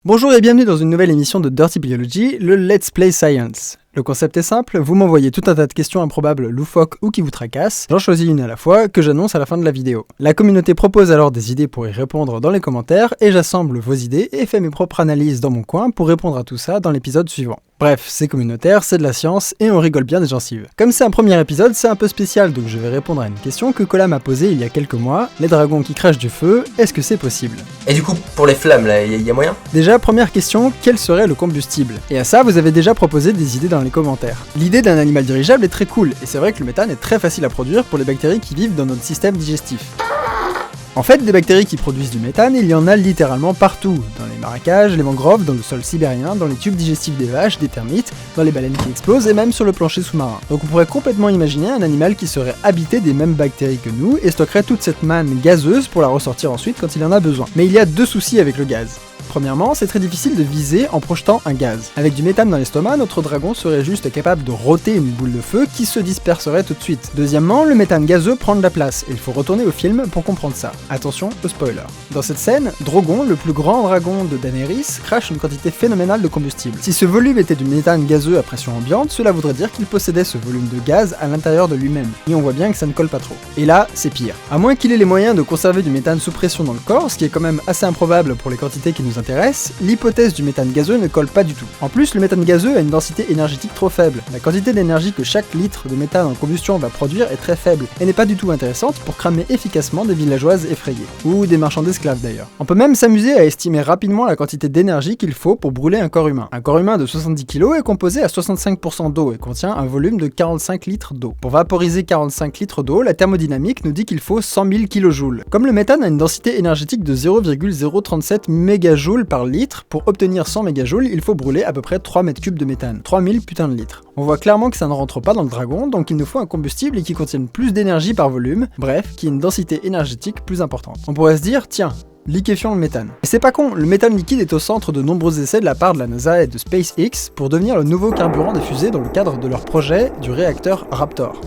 Bonjour et bienvenue dans une nouvelle émission de Dirty Biology, le Let's Play Science. Le concept est simple, vous m'envoyez tout un tas de questions improbables, loufoques ou qui vous tracassent, j'en choisis une à la fois que j'annonce à la fin de la vidéo. La communauté propose alors des idées pour y répondre dans les commentaires et j'assemble vos idées et fais mes propres analyses dans mon coin pour répondre à tout ça dans l'épisode suivant. Bref, c'est communautaire, c'est de la science et on rigole bien des gencives. Comme c'est un premier épisode, c'est un peu spécial donc je vais répondre à une question que Cola m'a posée il y a quelques mois. Les dragons qui crachent du feu, est-ce que c'est possible? Et du coup, pour les flammes là, y a moyen? Déjà, première question, quel serait le combustible? Et à ça, vous avez déjà proposé des idées dans les commentaires. L'idée d'un animal dirigeable est très cool et c'est vrai que le méthane est très facile à produire pour les bactéries qui vivent dans notre système digestif. En fait, des bactéries qui produisent du méthane, il y en a littéralement partout, dans les marécages, les mangroves, dans le sol sibérien, dans les tubes digestifs des vaches, des termites, dans les baleines qui explosent et même sur le plancher sous-marin. Donc on pourrait complètement imaginer un animal qui serait habité des mêmes bactéries que nous et stockerait toute cette manne gazeuse pour la ressortir ensuite quand il en a besoin. Mais il y a deux soucis avec le gaz. Premièrement, c'est très difficile de viser en projetant un gaz. Avec du méthane dans l'estomac, notre dragon serait juste capable de rôter une boule de feu qui se disperserait tout de suite. Deuxièmement, le méthane gazeux prend de la place, et il faut retourner au film pour comprendre ça. Attention au spoiler. Dans cette scène, Drogon, le plus grand dragon de Daenerys, crache une quantité phénoménale de combustible. Si ce volume était du méthane gazeux à pression ambiante, cela voudrait dire qu'il possédait ce volume de gaz à l'intérieur de lui-même. Et on voit bien que ça ne colle pas trop. Et là, c'est pire. À moins qu'il ait les moyens de conserver du méthane sous pression dans le corps, ce qui est quand même assez improbable pour les quantités qui nous intéresse, l'hypothèse du méthane gazeux ne colle pas du tout. En plus, le méthane gazeux a une densité énergétique trop faible. La quantité d'énergie que chaque litre de méthane en combustion va produire est très faible, et n'est pas du tout intéressante pour cramer efficacement des villageoises effrayées. Ou des marchands d'esclaves d'ailleurs. On peut même s'amuser à estimer rapidement la quantité d'énergie qu'il faut pour brûler un corps humain. Un corps humain de 70 kg est composé à 65% d'eau et contient un volume de 45 litres d'eau. Pour vaporiser 45 litres d'eau, la thermodynamique nous dit qu'il faut 100 000 kJ. Comme le méthane a une densité énergétique de 0,037 MJ par litre, pour obtenir 100 MJ, il faut brûler à peu près 3 m3 de méthane. 3000 putains de litres. On voit clairement que ça ne rentre pas dans le dragon, donc il nous faut un combustible qui contienne plus d'énergie par volume, bref, qui ait une densité énergétique plus importante. On pourrait se dire, tiens, liquéfions le méthane. Et c'est pas con, le méthane liquide est au centre de nombreux essais de la part de la NASA et de SpaceX pour devenir le nouveau carburant des fusées dans le cadre de leur projet du réacteur Raptor.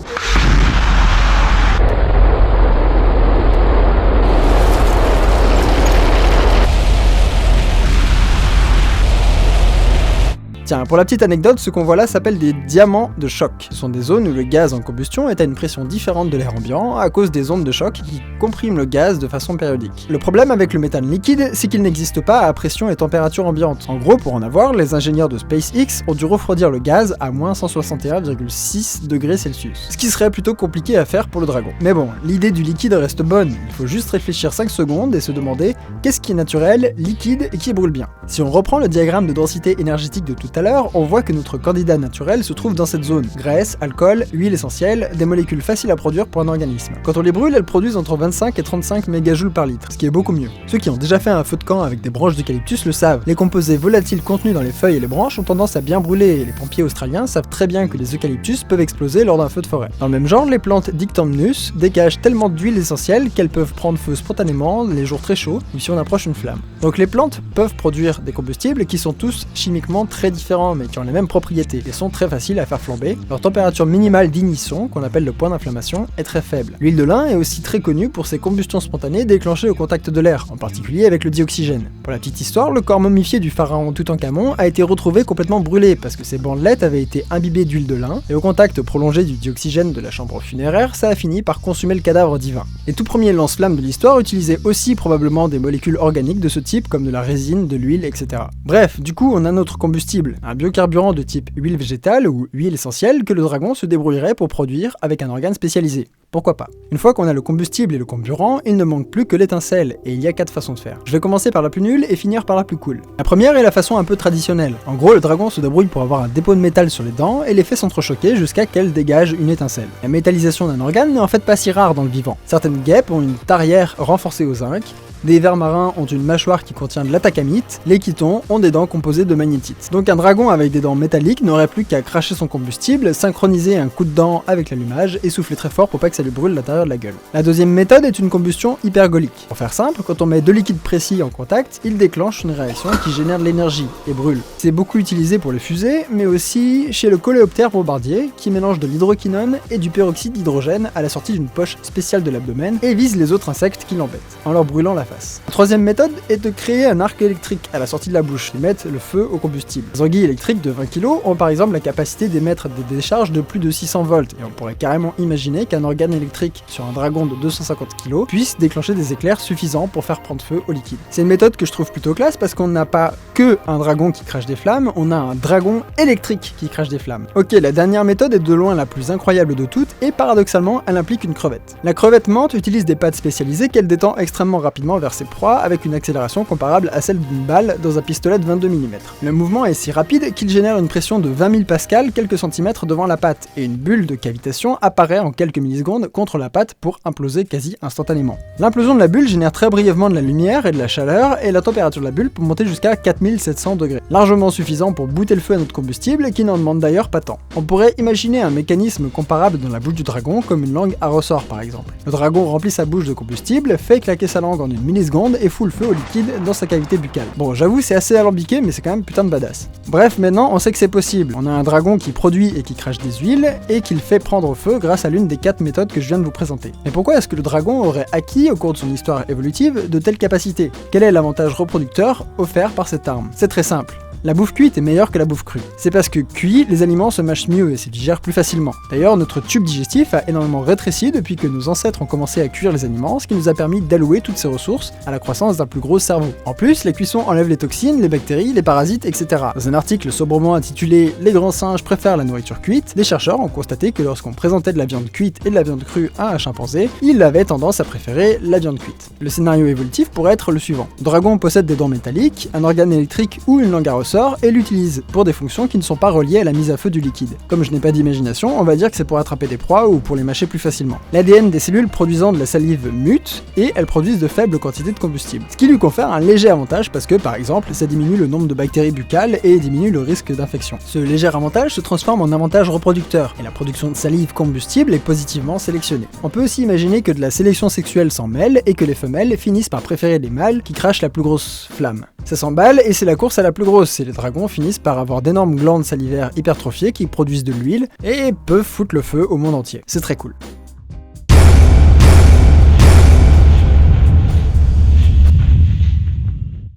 Tiens, pour la petite anecdote, ce qu'on voit là s'appelle des diamants de choc. Ce sont des zones où le gaz en combustion est à une pression différente de l'air ambiant à cause des ondes de choc qui compriment le gaz de façon périodique. Le problème avec le méthane liquide, c'est qu'il n'existe pas à pression et température ambiante. En gros, pour en avoir, les ingénieurs de SpaceX ont dû refroidir le gaz à moins 161,6 degrés Celsius. Ce qui serait plutôt compliqué à faire pour le dragon. Mais bon, l'idée du liquide reste bonne. Il faut juste réfléchir 5 secondes et se demander qu'est-ce qui est naturel, liquide et qui brûle bien. Si on reprend le diagramme de densité énergétique de tout à l'heure, on voit que notre candidat naturel se trouve dans cette zone. Graisse, alcool, huile essentielle, des molécules faciles à produire pour un organisme. Quand on les brûle, elles produisent entre 25 et 35 mégajoules par litre, ce qui est beaucoup mieux. Ceux qui ont déjà fait un feu de camp avec des branches d'eucalyptus le savent. Les composés volatiles contenus dans les feuilles et les branches ont tendance à bien brûler et les pompiers australiens savent très bien que les eucalyptus peuvent exploser lors d'un feu de forêt. Dans le même genre, les plantes Dictamnus dégagent tellement d'huile essentielle qu'elles peuvent prendre feu spontanément les jours très chauds ou si on approche une flamme. Donc les plantes peuvent produire des combustibles qui sont tous chimiquement très différents mais qui ont les mêmes propriétés et sont très faciles à faire flamber. Leur température minimale d'ignition, qu'on appelle le point d'inflammation, est très faible. L'huile de lin est aussi très connue pour ses combustions spontanées déclenchées au contact de l'air, en particulier avec le dioxygène. Pour la petite histoire, le corps momifié du pharaon Toutankhamon a été retrouvé complètement brûlé parce que ses bandelettes avaient été imbibées d'huile de lin et au contact prolongé du dioxygène de la chambre funéraire, ça a fini par consumer le cadavre divin. Les tout premiers lance-flammes de l'histoire utilisaient aussi probablement des molécules organiques de ce type comme de la résine, de l'huile, etc. Bref, du coup on a notre combustible, un biocarburant de type huile végétale ou huile essentielle que le dragon se débrouillerait pour produire avec un organe spécialisé. Pourquoi pas? Une fois qu'on a le combustible et le comburant, il ne manque plus que l'étincelle, et il y a 4 façons de faire. Je vais commencer par la plus nulle et finir par la plus cool. La première est la façon un peu traditionnelle. En gros, le dragon se débrouille pour avoir un dépôt de métal sur les dents et les fait s'entrechoquer jusqu'à qu'elle dégage une étincelle. La métallisation d'un organe n'est en fait pas si rare dans le vivant. Certaines guêpes ont une tarière renforcée au zinc, des vers marins ont une mâchoire qui contient de l'atacamite, les chitons ont des dents composées de magnétite. Donc un dragon avec des dents métalliques n'aurait plus qu'à cracher son combustible, synchroniser un coup de dent avec l'allumage et souffler très fort pour pas que ça lui brûle l'intérieur de la gueule. La deuxième méthode est une combustion hypergolique. Pour faire simple, quand on met deux liquides précis en contact, ils déclenchent une réaction qui génère de l'énergie et brûle. C'est beaucoup utilisé pour les fusées, mais aussi chez le coléoptère bombardier, qui mélange de l'hydroquinone et du peroxyde d'hydrogène à la sortie d'une poche spéciale de l'abdomen et vise les autres insectes qui l'embêtent, en leur brûlant la face. surface. La troisième méthode est de créer un arc électrique à la sortie de la bouche et mettre le feu au combustible. Les anguilles électriques de 20 kg ont par exemple la capacité d'émettre des décharges de plus de 600 volts, et on pourrait carrément imaginer qu'un organe électrique sur un dragon de 250 kg puisse déclencher des éclairs suffisants pour faire prendre feu au liquide. C'est une méthode que je trouve plutôt classe parce qu'on n'a pas que un dragon qui crache des flammes, on a un dragon électrique qui crache des flammes. Ok, la dernière méthode est de loin la plus incroyable de toutes et paradoxalement elle implique une crevette. La crevette menthe utilise des pattes spécialisées qu'elle détend extrêmement rapidement vers ses proies avec une accélération comparable à celle d'une balle dans un pistolet de 22 mm. Le mouvement est si rapide qu'il génère une pression de 20 000 pascal quelques centimètres devant la patte et une bulle de cavitation apparaît en quelques millisecondes contre la patte pour imploser quasi instantanément. L'implosion de la bulle génère très brièvement de la lumière et de la chaleur et la température de la bulle peut monter jusqu'à 4700 degrés, largement suffisant pour booter le feu à notre combustible qui n'en demande d'ailleurs pas tant. On pourrait imaginer un mécanisme comparable dans la bouche du dragon comme une langue à ressort par exemple. Le dragon remplit sa bouche de combustible, fait claquer sa langue en une milliseconde et fout le feu au liquide dans sa cavité buccale. Bon, j'avoue c'est assez alambiqué mais c'est quand même putain de badass. Bref, maintenant on sait que c'est possible. On a un dragon qui produit et qui crache des huiles et qui le fait prendre au feu grâce à l'une des 4 méthodes que je viens de vous présenter. Mais pourquoi est-ce que le dragon aurait acquis au cours de son histoire évolutive de telles capacités? Quel est l'avantage reproducteur offert par cette arme? C'est très simple. La bouffe cuite est meilleure que la bouffe crue. C'est parce que cuit, les aliments se mâchent mieux et se digèrent plus facilement. D'ailleurs, notre tube digestif a énormément rétréci depuis que nos ancêtres ont commencé à cuire les aliments, ce qui nous a permis d'allouer toutes ces ressources à la croissance d'un plus gros cerveau. En plus, la cuisson enlève les toxines, les bactéries, les parasites, etc. Dans un article sobrement intitulé « Les grands singes préfèrent la nourriture cuite », des chercheurs ont constaté que lorsqu'on présentait de la viande cuite et de la viande crue à un chimpanzé, il avait tendance à préférer la viande cuite. Le scénario évolutif pourrait être le suivant. Le dragon possède des dents métalliques, un organe électrique ou une langue à ressort, et l'utilise pour des fonctions qui ne sont pas reliées à la mise à feu du liquide. Comme je n'ai pas d'imagination, on va dire que c'est pour attraper des proies ou pour les mâcher plus facilement. L'ADN des cellules produisant de la salive mute, et elles produisent de faibles quantités de combustible. Ce qui lui confère un léger avantage parce que, par exemple, ça diminue le nombre de bactéries buccales et diminue le risque d'infection. Ce léger avantage se transforme en avantage reproducteur, et la production de salive combustible est positivement sélectionnée. On peut aussi imaginer que de la sélection sexuelle s'en mêle et que les femelles finissent par préférer les mâles qui crachent la plus grosse flamme. Ça s'emballe et c'est la course à la plus grosse, et les dragons finissent par avoir d'énormes glandes salivaires hypertrophiées qui produisent de l'huile et peuvent foutre le feu au monde entier. C'est très cool.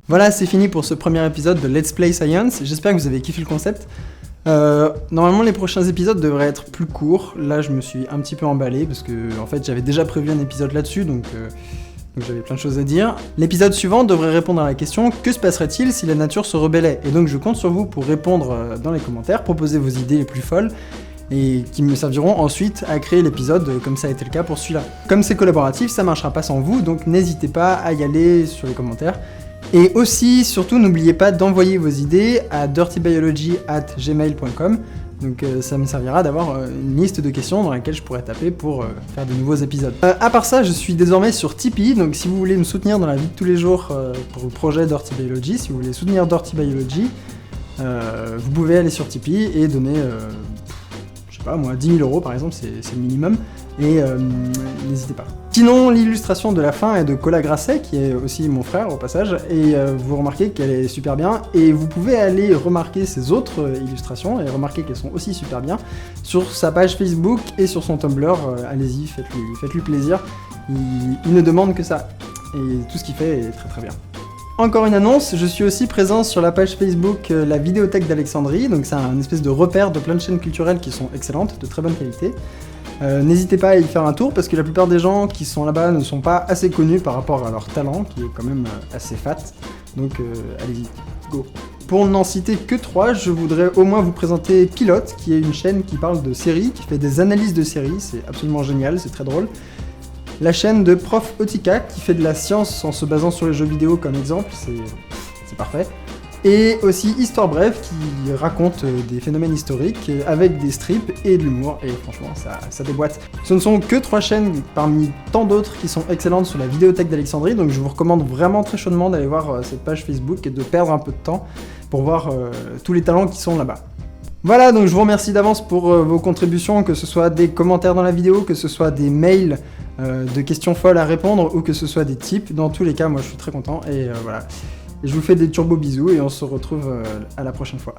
Voilà, c'est fini pour ce premier épisode de Let's Play Science, j'espère que vous avez kiffé le concept. Normalement les prochains épisodes devraient être plus courts, là je me suis un petit peu emballé parce que en fait j'avais déjà prévu un épisode là-dessus donc j'avais plein de choses à dire. L'épisode suivant devrait répondre à la question « Que se passerait-il si la nature se rebellait ?» Et donc je compte sur vous pour répondre dans les commentaires, proposer vos idées les plus folles et qui me serviront ensuite à créer l'épisode comme ça a été le cas pour celui-là. Comme c'est collaboratif, ça marchera pas sans vous, donc n'hésitez pas à y aller sur les commentaires. Et aussi, surtout, n'oubliez pas d'envoyer vos idées à dirtybiology@gmail.com. Donc ça me servira d'avoir une liste de questions dans laquelle je pourrais taper pour faire de nouveaux épisodes. À part ça, je suis désormais sur Tipeee, donc si vous voulez me soutenir dans la vie de tous les jours pour le projet Dirty Biology, si vous voulez soutenir Dirty Biology, vous pouvez aller sur Tipeee et donner, je sais pas moi, 10 000 € par exemple, c'est le minimum, et n'hésitez pas. Sinon, l'illustration de la fin est de Cola Grasset, qui est aussi mon frère au passage, et vous remarquez qu'elle est super bien, et vous pouvez aller remarquer ses autres illustrations, et remarquer qu'elles sont aussi super bien, sur sa page Facebook et sur son Tumblr, allez-y, faites-lui plaisir, il ne demande que ça, et tout ce qu'il fait est très très bien. Encore une annonce, je suis aussi présent sur la page Facebook La Vidéothèque d'Alexandrie, donc c'est un espèce de repère de plein de chaînes culturelles qui sont excellentes, de très bonne qualité. N'hésitez pas à y faire un tour parce que la plupart des gens qui sont là-bas ne sont pas assez connus par rapport à leur talent, qui est quand même assez fat, donc allez-y, go. Pour n'en citer que 3, je voudrais au moins vous présenter Pilote, qui est une chaîne qui parle de séries, qui fait des analyses de séries, c'est absolument génial, c'est très drôle. La chaîne de Prof Otika, qui fait de la science en se basant sur les jeux vidéo comme exemple, c'est parfait. Et aussi Histoire Brève, qui raconte des phénomènes historiques avec des strips et de l'humour, et franchement, ça déboîte. Ce ne sont que 3 chaînes parmi tant d'autres qui sont excellentes sur la Vidéothèque d'Alexandrie, donc je vous recommande vraiment très chaudement d'aller voir cette page Facebook et de perdre un peu de temps pour voir tous les talents qui sont là-bas. Voilà, donc je vous remercie d'avance pour vos contributions, que ce soit des commentaires dans la vidéo, que ce soit des mails de questions folles à répondre, ou que ce soit des tips. Dans tous les cas, moi je suis très content, et voilà. Je vous fais des turbo bisous, et on se retrouve à la prochaine fois.